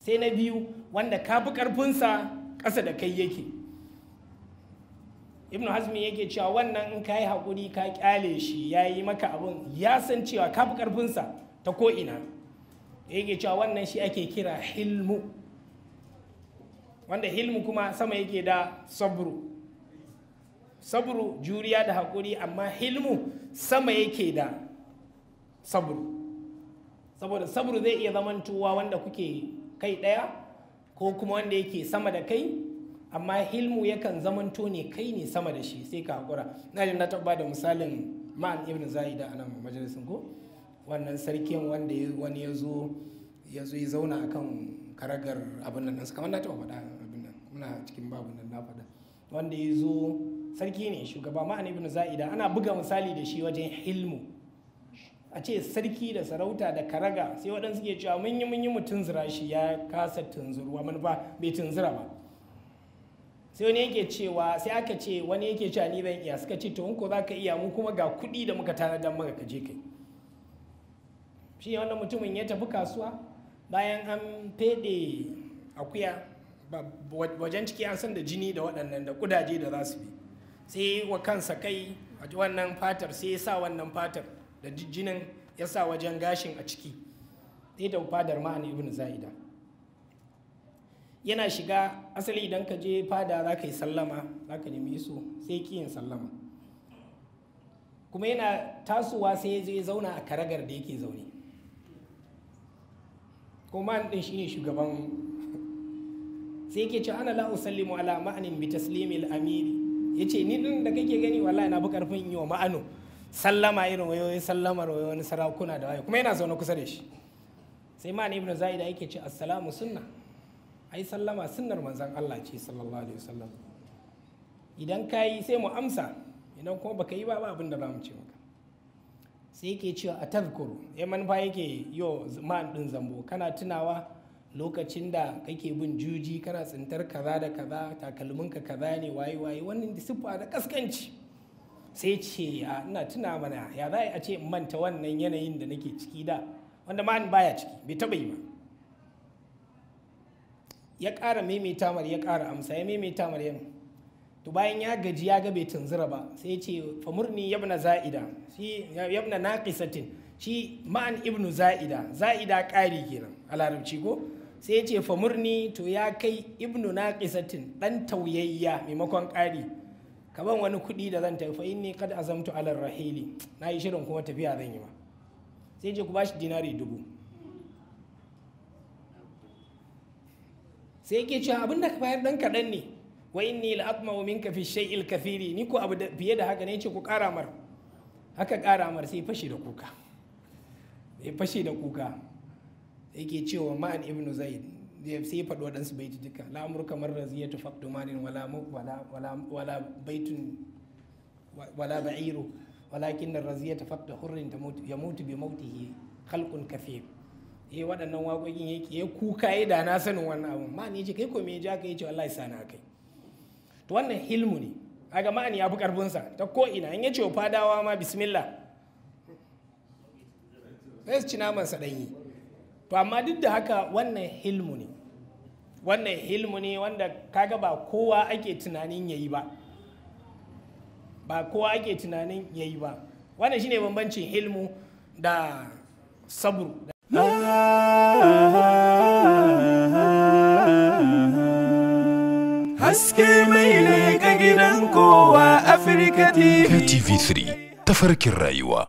sai na biyu wanda ka fi ƙarfinsa ƙasa da kai yake. Ibn Hazmi yake cewa wannan in ka yi haƙuri ka ƙyale shi ya yi maka abin ya san cewa ka fi ƙarfinsa ta ko'ina, yake cewa wannan shi ake kira hilmu, wanda hilmu kuma sama yake da sabru. Sabru juriya da haƙuri, amma hilmu sama yake da sabru. Saboda sabru zai iya zamantowa wanda kuke kai ɗaya ko kuma wanda yake sama da kai, amma hilmu yakan zamanto ne kai ne sama da shi sai ka haƙura. Na jin na taɓa da misalin Ma'an ibn Za'ida a nan majalisin ko wannan sarkin wanda wani ya zo ya zauna akan karagar abin nan kamar na taɓa faɗa abin nan muna cikin babu nan na faɗa, wanda ya zo sarki ne shugaba Ma'an ibn Za'ida, ana buga misali da shi wajen hilmu. A ce sarki da sarauta da karaga, sai waɗansu ke cewa mun yi mu tunzura shi ya kasa tunzuruwa, manufa bai tunzura ba. Sai wani yake cewa, sai aka ce wani yake cewa ni zan iya, suka ce to in ko za ka iya, mu kuma ga kuɗi da muka tanadar maka ka je kai. Shi ne wannan mutumin ya tafi kasuwa bayan an feɗe akuya wajen ciki an san da jini da waɗannan da kudaje da za su bi, sai wa kansa kai a wannan fatar, sai ya sa wannan fatar da jinin ya sa wajen gashin a ciki, sai da fadar Ma'an ibn Za'ida. Yana shiga, asali idan ka je fada za ka yi sallama, za ka nemi iso, sai ki yin sallama. Kuma yana tasowa sai ya zauna a karagar da yake zaune. Kuma Ma'an ɗin shine shugaban, sai yake ce ana la usallimu ala Ma'anin bi taslimil amiri. Yace ni din da kake gani wallahi na fi karfin yi wa Ma'anu sallama irin wayoyin sallamar wayoyin sarakuna da wayo, kuma yana zaune kusa da shi. Sai Ma'an ibn Za'ida yake ce assalamu sunna, ai sallama sunnar manzon Allah ce sallallahu alaihi wasallam, idan ka yi sai mu amsa, idan kuma baka yi ba abin da za mu ce maka. Sai yake cewa a tazkuru, ya manufa yake yo Ma'an din zambo, kana tunawa lokacin da kake bin juji kana tsintar kaza da kaza, takalminka kaza ne waye wannan siffa da kaskanci. Sai ce ina tuna mana ya za a ce in manta wannan yanayin da nake ciki da, wanda Ma'an baya ciki, bai taɓa yi ba. Ya ƙara maimaita mar, ya ƙara amsa, ya maimaita mar yan. To bayan ya gaji ya ga bai tunzura ba, sai ya ce famurni yabna Za'ida, shi yabna naqisatin, shi Ma'an ibn Za'ida ƙari kenan a larabci ko. Sai ya ce famurni, to ya kai ibnu naqisatin, dan tauyayya maimakon ƙari, ka ban wani kuɗi da zan tafi, inni kad azamtu ala rahili, na yi shirin kuma tafiya zan yi ma. Sai je ku bashi dinari 1000. sai yake cewa abin da ka bayar dan kaɗan ne, wa inni la atma'u minka fi shay'il kathiri, ni ko abu fiye da haka ne, ce ku ƙara mar. Haka ƙara mar, sai fashe da kuka, yake cewa Ma'an ibn Zaid, sai faɗi waɗansu baiti duka, la amurka marar ziyatu faqdu malin wala baitun wala ba'iru walakin raziyata faqdu hurrin yamutu bi mautihi khalqun kathir. Waɗannan waƙoƙin yake ya kuka ya da na sanin wannan abun. Ma'an yace kai ko me ja ka, yace wallahi sana kai. To wannan hilmu ne, kaga Ma'an ya fi karfinsa ta ko ina, in yace wa fadawa ma bismillah sai su ci naman sa ɗanyi. To amma duk da haka wannan hilmu ne, wanda kaga ba kowa ake tunanin yayi ba, wannan shine bambancin hilmu da sabru. Haske mai leƙa gidan kowa Afirka TV. TV3 tafarkin rayuwa.